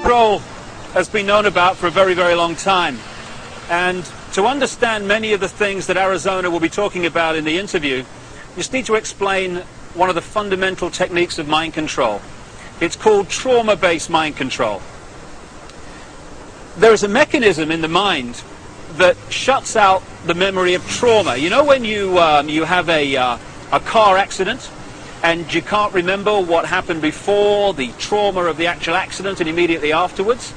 control has been known about for a very, very long time. And to understand many of the things that Arizona will be talking about in the interview, you just need to explain one of the fundamental techniques of mind control. It's called trauma-based mind control. There is a mechanism in the mind that shuts out the memory of trauma. You know when you have a car accident and you can't remember what happened before, the trauma of the actual accident, and immediately afterwards?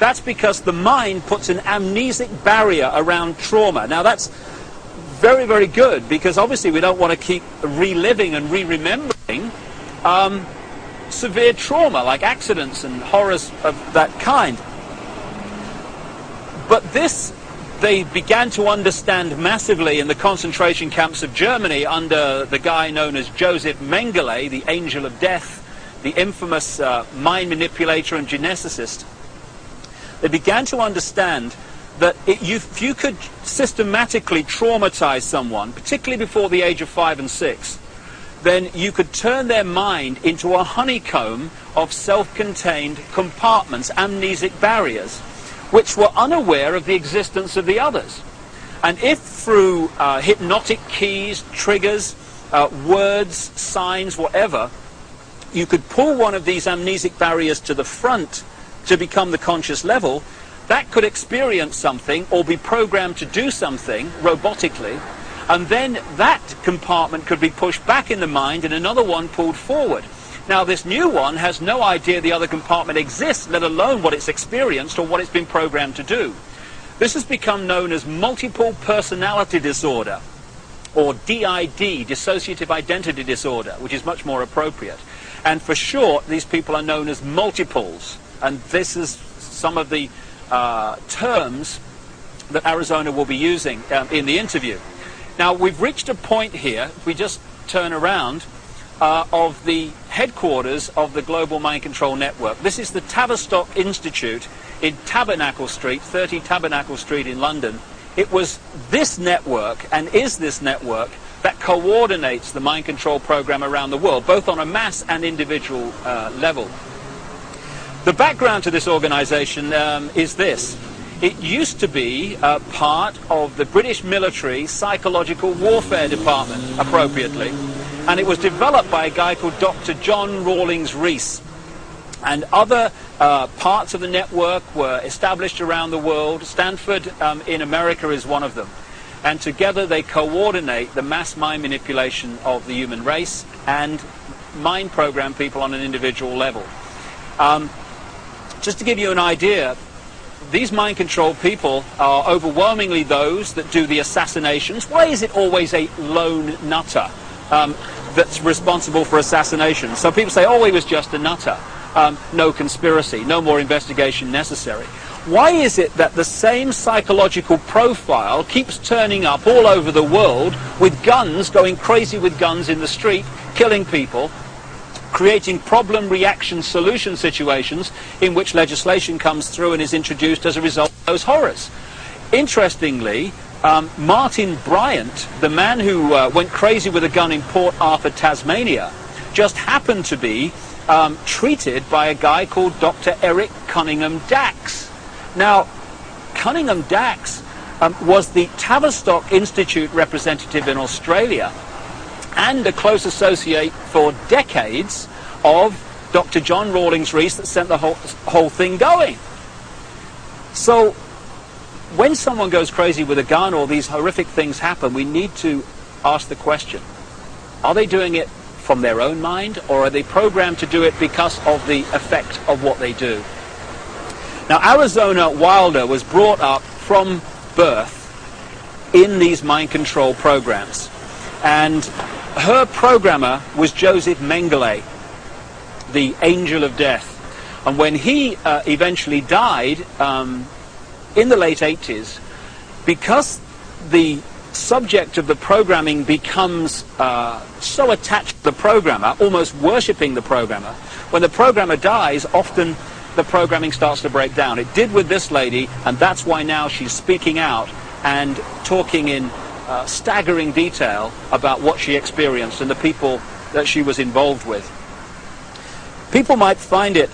That's because the mind puts an amnesic barrier around trauma. Now that's very, very good, because obviously we don't want to keep reliving and re-remembering severe trauma like accidents and horrors of that kind. But this they began to understand massively in the concentration camps of Germany under the guy known as Joseph Mengele, the angel of death, the infamous mind manipulator and geneticist. They began to understand that if you could systematically traumatize someone, particularly before the age of 5 and 6, then you could turn their mind into a honeycomb of self-contained compartments, amnesic barriers, which were unaware of the existence of the others. And if through hypnotic keys, triggers, words, signs, whatever, you could pull one of these amnesic barriers to the front to become the conscious level, that could experience something or be programmed to do something robotically, and then that compartment could be pushed back in the mind and another one pulled forward. Now this new one has no idea the other compartment exists, let alone what it's experienced or what it's been programmed to do. This has become known as multiple personality disorder, or DID, dissociative identity disorder, which is much more appropriate. And for short, these people are known as multiples. And this is some of the terms that Arizona will be using in the interview. Now we've reached a point here, if we just turn around, of the headquarters of the Global Mind Control Network. This is the Tavistock Institute in Tabernacle Street, 30 Tabernacle Street in London. It was this network, and is this network, that coordinates the mind control program around the world, both on a mass and individual level. The background to this organization is this. It used to be part of the British military psychological warfare department, appropriately, and it was developed by a guy called Dr. John Rawlings Rees. And other parts of the network were established around the world. Stanford in America is one of them. And together they coordinate the mass mind manipulation of the human race and mind program people on an individual level. Just to give you an idea, these mind control people are overwhelmingly those that do the assassinations. Why is it always a lone nutter that's responsible for assassination? So people say, oh, he was just a nutter. No conspiracy, no more investigation necessary. Why is it that the same psychological profile keeps turning up all over the world with guns, going crazy with guns in the street, killing people, creating problem, reaction, solution situations in which legislation comes through and is introduced as a result of those horrors? Interestingly, Martin Bryant, the man who went crazy with a gun in Port Arthur, Tasmania, just happened to be treated by a guy called Dr. Eric Cunningham Dax. Now, Cunningham Dax was the Tavistock Institute representative in Australia and a close associate for decades of Dr. John Rawlings Rees that sent the whole thing going. So when someone goes crazy with a gun or these horrific things happen, we need to ask the question, are they doing it from their own mind, or are they programmed to do it because of the effect of what they do? Now, Arizona Wilder was brought up from birth in these mind control programs, and her programmer was Joseph Mengele, the angel of death. And when he eventually died in the late 80s, because the subject of the programming becomes so attached to the programmer, almost worshipping the programmer, when the programmer dies, often the programming starts to break down. It did with this lady, and that's why now she's speaking out and talking in staggering detail about what she experienced and the people that she was involved with. People might find it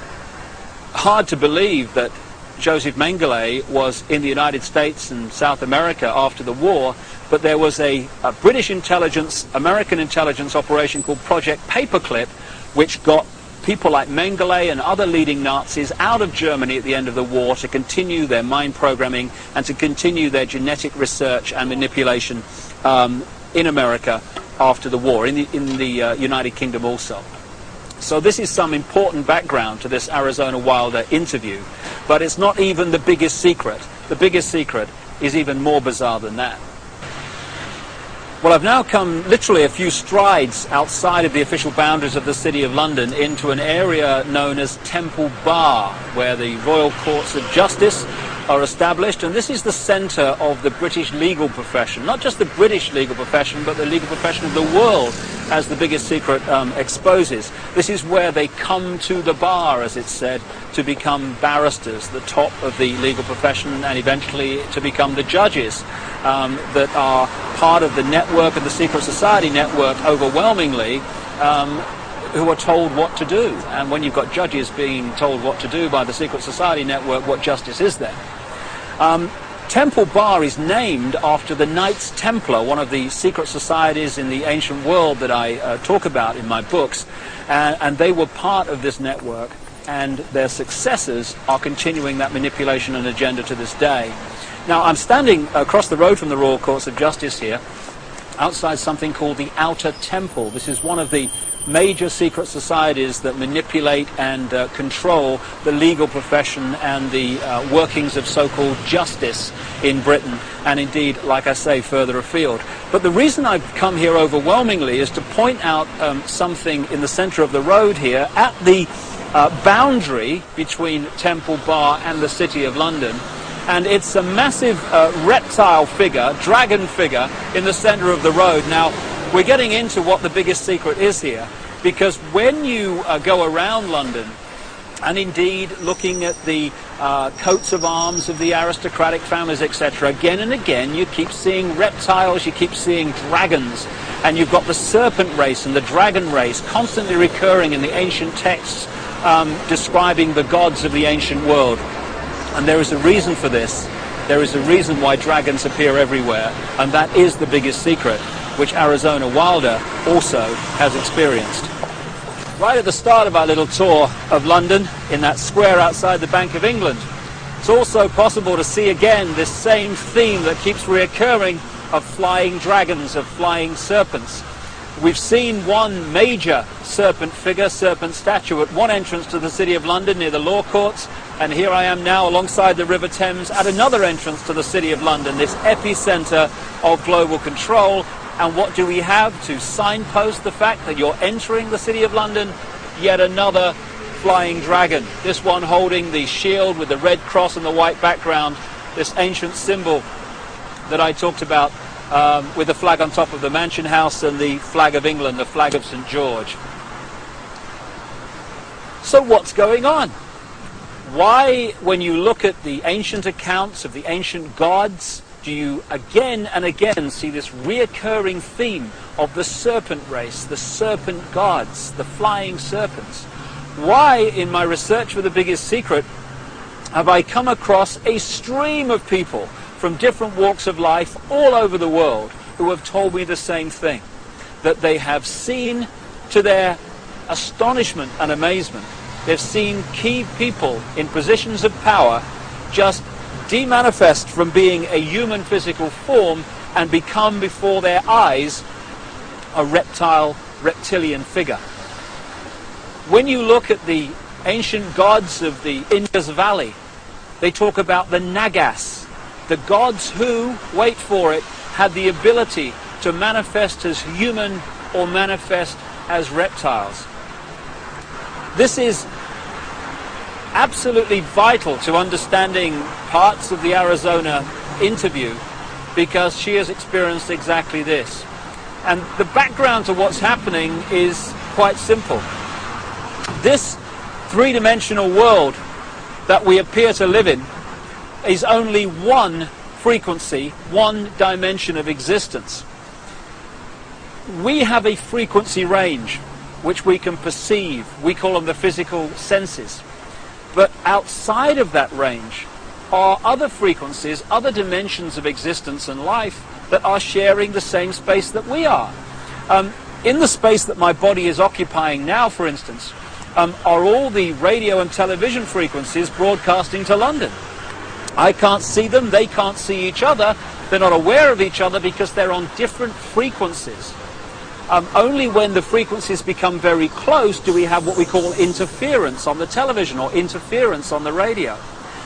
hard to believe that Joseph Mengele was in the United States and South America after the war, but there was a British intelligence, American intelligence operation called Project Paperclip, which got people like Mengele and other leading Nazis out of Germany at the end of the war to continue their mind programming and to continue their genetic research and manipulation in America after the war, in the United Kingdom also. So this is some important background to this Arizona Wilder interview, but it's not even the biggest secret. The biggest secret is even more bizarre than that. Well, I've now come literally a few strides outside of the official boundaries of the City of London into an area known as Temple Bar, where the Royal Courts of Justice are established, and this is the centre of the British legal profession. Not just the British legal profession, but the legal profession of the world, as the biggest secret exposes. This is where they come to the bar, as it's said, to become barristers, the top of the legal profession, and eventually to become the judges that are part of the network of the secret society network, overwhelmingly, who are told what to do. And when you've got judges being told what to do by the secret society network, what justice is there? Temple Bar is named after the Knights Templar, one of the secret societies in the ancient world that I talk about in my books, and they were part of this network, and their successors are continuing that manipulation and agenda to this day. Now, I'm standing across the road from the Royal Courts of Justice here, outside something called the Outer Temple. This is one of the major secret societies that manipulate and control the legal profession and the workings of so-called justice in Britain, and indeed, like I say, further afield. But the reason I've come here overwhelmingly is to point out something in the centre of the road here, at the boundary between Temple Bar and the City of London. And it's a massive reptile figure, dragon figure, in the centre of the road. Now, we're getting into what the biggest secret is here, because when you go around London, and indeed looking at the coats of arms of the aristocratic families, etc., again and again you keep seeing reptiles, you keep seeing dragons, and you've got the serpent race and the dragon race constantly recurring in the ancient texts describing the gods of the ancient world. And there is a reason for this. There is a reason why dragons appear everywhere, and that is the biggest secret, which Arizona Wilder also has experienced. Right at the start of our little tour of London, in that square outside the Bank of England, it's also possible to see again this same theme that keeps reoccurring of flying dragons, of flying serpents. We've seen one major serpent figure, serpent statue, at one entrance to the City of London near the Law Courts, and here I am now alongside the River Thames at another entrance to the City of London, this epicenter of global control. And what do we have to signpost the fact that you're entering the City of London? Yet another flying dragon, this one holding the shield with the red cross and the white background, this ancient symbol that I talked about, with the flag on top of the Mansion House and the flag of England, the flag of St. George. So what's going on? Why, when you look at the ancient accounts of the ancient gods, do you again and again see this reoccurring theme of the serpent race, the serpent gods, the flying serpents? Why, in my research for The Biggest Secret, have I come across a stream of people from different walks of life all over the world who have told me the same thing, that they have seen, to their astonishment and amazement, they've seen key people in positions of power just demanifest from being a human physical form and become before their eyes a reptilian figure. When you look at the ancient gods of the Indus Valley, they talk about the Nagas, the gods who, wait for it, had the ability to manifest as human or manifest as reptiles. This is absolutely vital to understanding parts of the Arizona interview, because she has experienced exactly this. And the background to what's happening is quite simple. This three-dimensional world that we appear to live in is only one frequency, one dimension of existence. We have a frequency range which we can perceive. We call them the physical senses. But outside of that range are other frequencies, other dimensions of existence and life that are sharing the same space that we are. In the space that my body is occupying now, for instance, are all the radio and television frequencies broadcasting to London. I can't see them, they can't see each other, they're not aware of each other because they're on different frequencies. Only when the frequencies become very close do we have what we call interference on the television or interference on the radio.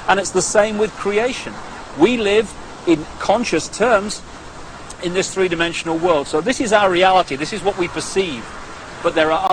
And it's the same with creation. We live in conscious terms in this three-dimensional world. So this is our reality, this is what we perceive. But there are